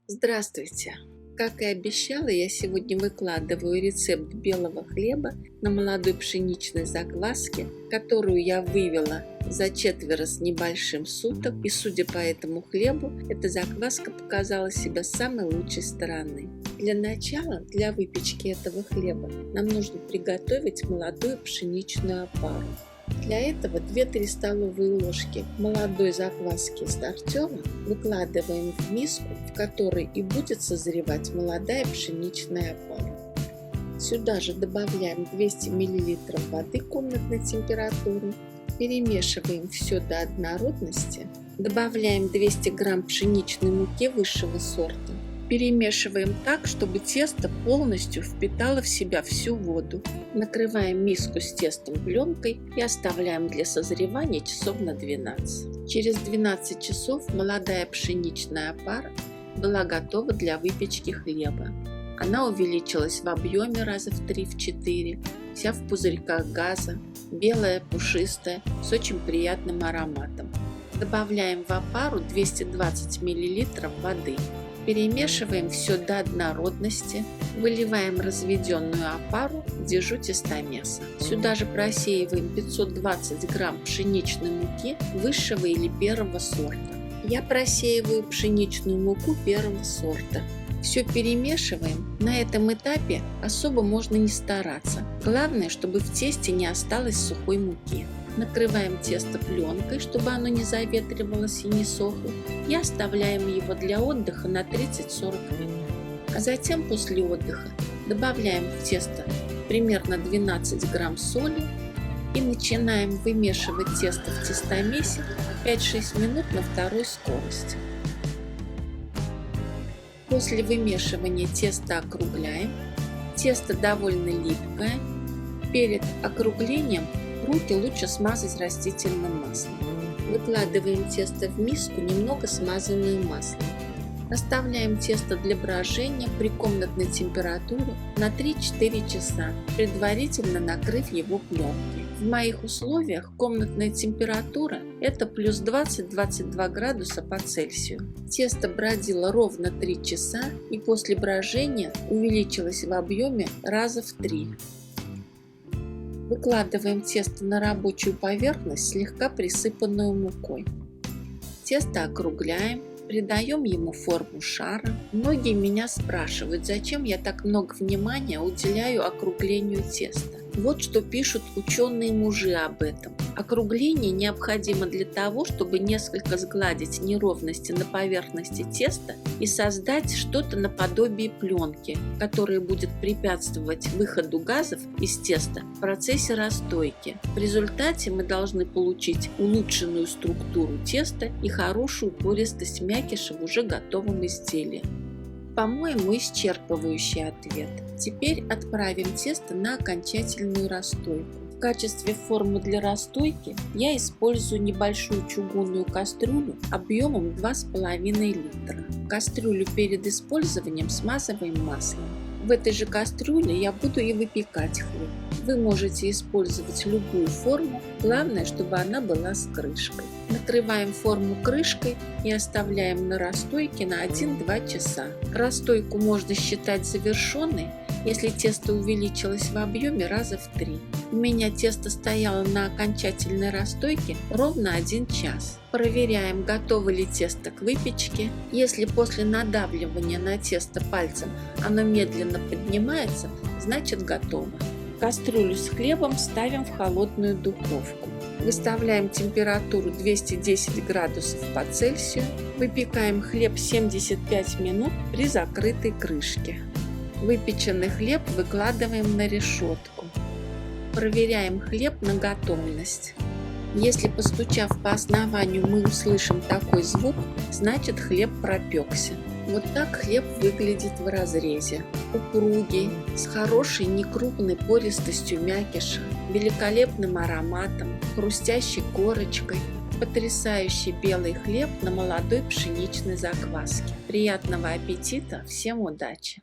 Здравствуйте! Как и обещала, я сегодня выкладываю рецепт белого хлеба на молодой пшеничной закваске, которую я вывела за четверо с небольшим суток, и судя по этому хлебу, эта закваска показала себя с самой лучшей стороны. Для начала, для выпечки этого хлеба, нам нужно приготовить молодую пшеничную опару. Для этого 2-3 столовые ложки молодой закваски стартера выкладываем в миску, в которой и будет созревать молодая пшеничная опара. Сюда же добавляем 200 мл воды комнатной температуры, перемешиваем все до однородности, добавляем 200 грамм пшеничной муки высшего сорта. Перемешиваем так, чтобы тесто полностью впитало в себя всю воду. Накрываем миску с тестом пленкой и оставляем для созревания часов на 12. Через 12 часов молодая пшеничная опара была готова для выпечки хлеба. Она увеличилась в объеме раза в 3-4, вся в пузырьках газа, белая, пушистая, с очень приятным ароматом. Добавляем в опару 220 мл воды. Перемешиваем все до однородности, выливаем разведенную опару в дежу-тестомеса. Сюда же просеиваем 520 грамм пшеничной муки высшего или первого сорта. Я просеиваю пшеничную муку первого сорта. Все перемешиваем. На этом этапе особо можно не стараться. Главное, чтобы в тесте не осталось сухой муки. Накрываем тесто пленкой, чтобы оно не заветривалось и не сохло, и оставляем его для отдыха на 30-40 минут. А затем после отдыха добавляем в тесто примерно 12 грамм соли и начинаем вымешивать тесто в тестомесе 5-6 минут на второй скорости. После вымешивания тесто округляем. Тесто довольно липкое. Перед округлением руки лучше смазать растительным маслом. Выкладываем тесто в миску, немного смазанную маслом. Оставляем тесто для брожения при комнатной температуре на 3-4 часа, предварительно накрыв его пленкой. В моих условиях комнатная температура – это плюс 20-22 градуса по Цельсию. Тесто бродило ровно 3 часа и после брожения увеличилось в объеме раза в 3. Выкладываем тесто на рабочую поверхность, слегка присыпанную мукой. Тесто округляем, придаем ему форму шара. Многие меня спрашивают, зачем я так много внимания уделяю округлению теста. Вот что пишут ученые-мужи об этом. Округление необходимо для того, чтобы несколько сгладить неровности на поверхности теста и создать что-то наподобие пленки, которая будет препятствовать выходу газов из теста в процессе расстойки. В результате мы должны получить улучшенную структуру теста и хорошую пористость мякиша в уже готовом изделии. По-моему, исчерпывающий ответ. Теперь отправим тесто на окончательную расстойку. В качестве формы для расстойки я использую небольшую чугунную кастрюлю объемом 2,5 литра. Кастрюлю перед использованием смазываем маслом. В этой же кастрюле я буду и выпекать хлеб. Вы можете использовать любую форму, главное, чтобы она была с крышкой. Накрываем форму крышкой и оставляем на расстойке на 1-2 часа. Расстойку можно считать завершенной, если тесто увеличилось в объеме раза в 3. У меня тесто стояло на окончательной расстойке ровно 1 час. Проверяем, готово ли тесто к выпечке. Если после надавливания на тесто пальцем оно медленно поднимается, значит готово. Кастрюлю с хлебом ставим в холодную духовку. Выставляем температуру 210 градусов по Цельсию. Выпекаем хлеб 75 минут при закрытой крышке. Выпеченный хлеб выкладываем на решетку. Проверяем хлеб на готовность. Если, постучав по основанию, мы услышим такой звук, значит хлеб пропекся. Вот так хлеб выглядит в разрезе. Упругий, с хорошей некрупной пористостью мякиша, великолепным ароматом, хрустящей корочкой. Потрясающий белый хлеб на молодой пшеничной закваске. Приятного аппетита! Всем удачи!